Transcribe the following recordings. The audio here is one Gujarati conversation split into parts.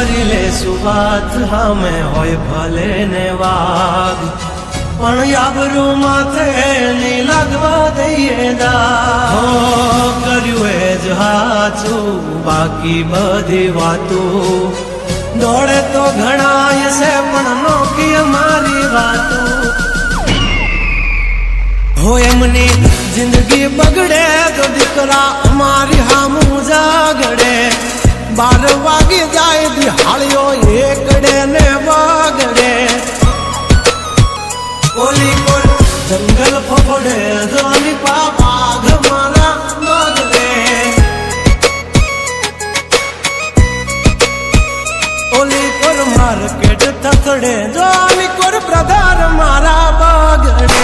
કરી લેશું વાત હમે હોય ભલે ને વાગ પણ આબરૂ માથે નહીં લાગવા દઈએ દા કર્યું એ જ હાચું બાકી બધી વાતો દોડે તો ઘણાય છે પણ નોકી અમારી વાતો હો એમની જિંદગી બગડે તો દીકરા અમારી હામું જાગડે 12 વાગી જાય દિહાળીઓ એકડે ને વાગડે કોલી કોલ જંગલ ફફડે જોની પાગ મારા બગડે ઓલી કોર માર્કેટ થથડે જોની કોર પ્રધાન મારા બગડે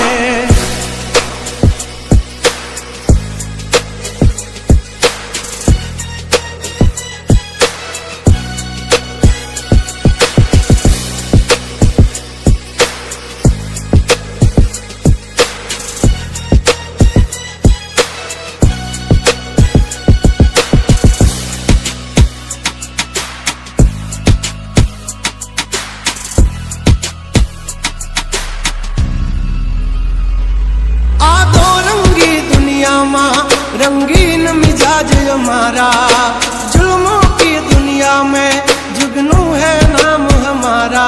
रंगीन मिजाज हमारा जुल्मों की दुनिया में जुगनू है नाम हमारा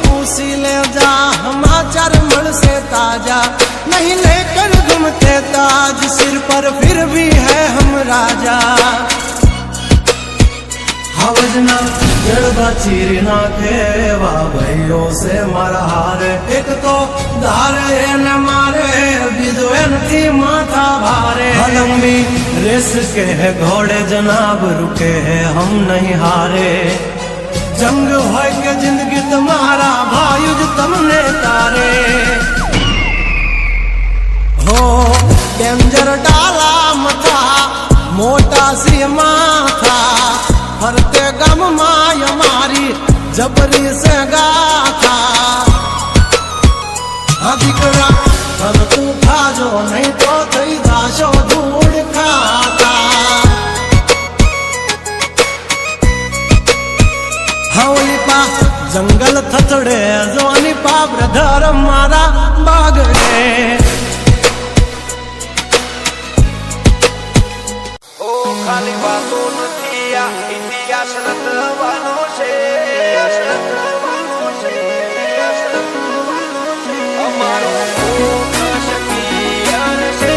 पूछी ले जा समाचार मल से ताजा नहीं लेकर घूमते ताज सिर पर फिर भी है हम राजा हवजना जड़बा चीर नाखे वा भाइयों से मारा हारे एक तो धारे न मारे बीजो एनथी माथा भारे लंबी रेस के है घोड़े जनाब रुके है हम नहीं हारे जंग होय के जिंदगी तुम्हारा भायुज तुमने तारे हो डेंजर डाला मथा मोटा सी माथा फरते गम माय मारी जबरी से गाथा दीकरा तब तू खाजो नहीं तो थई दाशो धूड़ खाता हवली पा जंगल थथड़े जोनी पा ब्रधर मारा बागड़े ओ खाली बातों इतिहास रचવાનો છે અમારો શક્તિયાર છે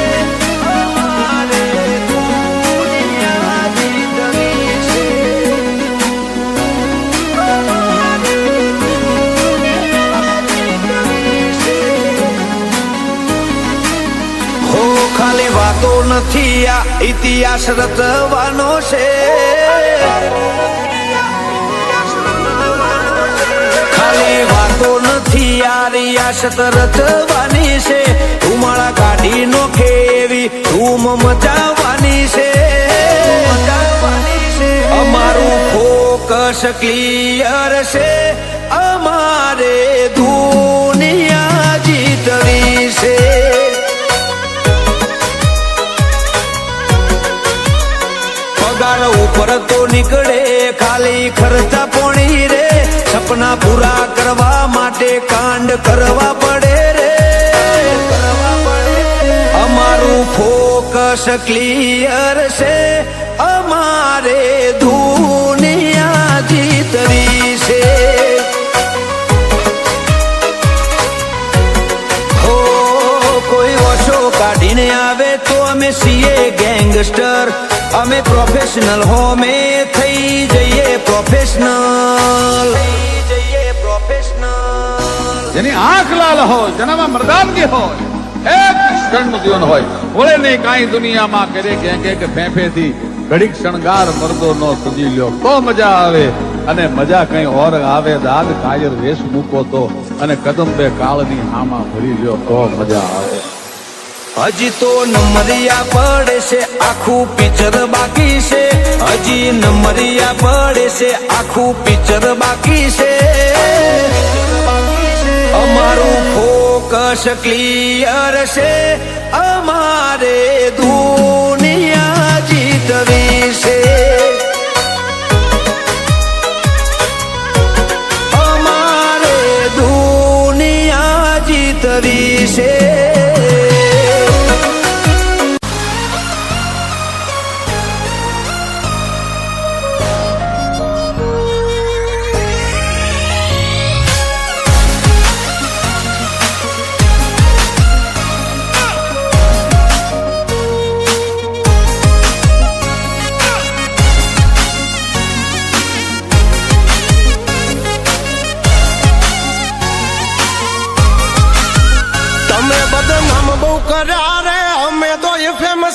અમારે દુનિયા જીતવી છે અમારે દુનિયા જીતવી છે હો ખાલી વાતો નથી આ ઇતિહાસ રચવાનો છે ખાલી વાતો નથી યારી આશત રચવાની છે ધુમાડા કાઢી નોખે એવી ધૂમ મચાવવાની છે અમારું ફોકસ ક્લિયર છે અમારે દુનિયા જીતવી છે પગાર ઉપર તો નીકળે ખાલી ખર્ચા પોણી રે સપના પૂરા કરવા માટે કાંડ કરવા પડે રે અમારું ફોકસ ક્લિયર છે અમારે દુનિયા જીતવી છે હો કોઈ ઓછો કાઢીને આવે તો અમે છીએ ગેંગસ્ટર અમે પ્રોફેશનલ હોમે થઈ જઈએ પ્રોફેશનલ જેની આંખ લાલ હોય જેનામાં મર્દાનગી હોય એક ક્ષણ જીવન હોય બોલે નહીં કાંઈ દુનિયામાં કરે કે ફેફેથી ઘડીક શણગાર મર્દો નો સજી લ્યો તો મજા આવે અને મજા કઈ ઓર આવે દાગ કાયર વેશ મૂકો તો અને કદમ બે કાળની હામાં ભરી લ્યો તો મજા આવે હજી તો નંબરિયા પડે છે આખું પિક્ચર બાકી છે હજી નંબરિયા પડે છે આખું પિક્ચર બાકી છે અમારું ફોકસ ક્લિયર છે અમારે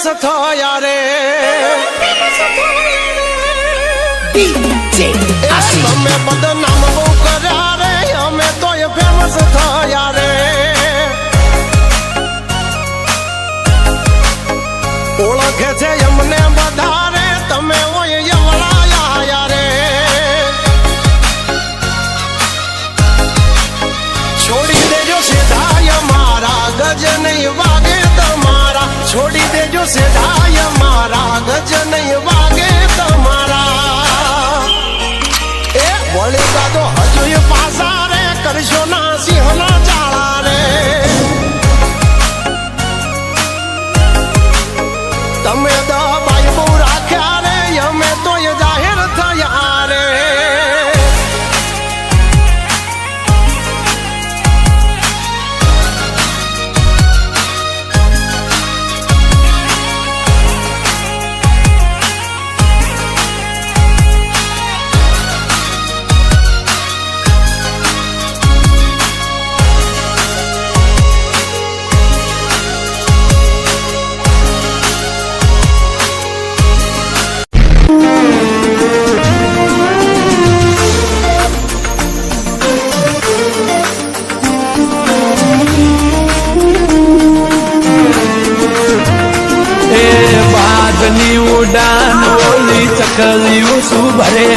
ફેમસ થયા રે તમે બદનામ બહુ કર્યા રે અમે તોય ફેમસ થયા રે ઓળખે છે અમને બધા રે તમે ઓય યવડાયા રે છોડી દેજો સીધાય મારા ગજ નહીં વાગે તમારા છોડી દેજો સીધાય મારા ગજ નહીં વાગે તમારા એ વળી દાદો હજુ પાસા રે કરશો ના સિંહના ચાળા રે તમે દબાઈ બહુ રાખ્યા રે અમે તો જાહેર થયા રે ઉડાન ઓલી ચકલિયું શું ભરે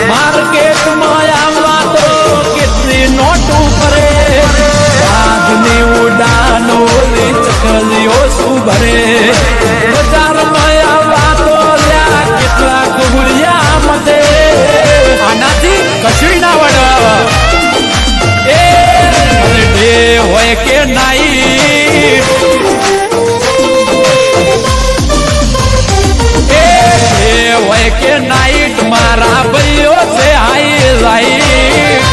માર્કેટમાં આવવા તો કેટલી નોટું ભરે બાદની ઉડાન ઓલી ચકલિયો શું ભરે બજારમાં આવવા તો લ્યા કેટલાક ગુડિયા મતે આનાથી કશું ના વડાવા એ ડે હોય કે નાઈ હોય કે નાઈટ મારા ભાઈઓ છે હાઈ લાઈટ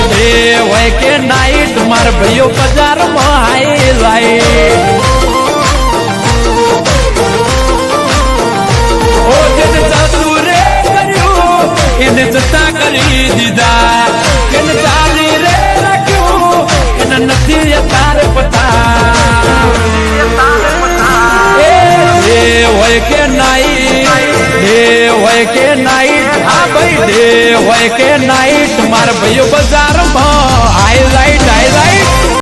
ડે હોય કે નાઈટ મારા ભાઈઓ બજારમાં હાઈ લાઈટ ઓ જેને જાદુ રે કર્યું એને જતા કરી દીધા એને ચાલી રે રાખ્યું એને નથી તારે પતા હોય કે નાઈટ ડે હોય કે નાઈટ હા ભાઈ ડે હોય કે નાઈટ મારા ભાઈઓ બજારમાં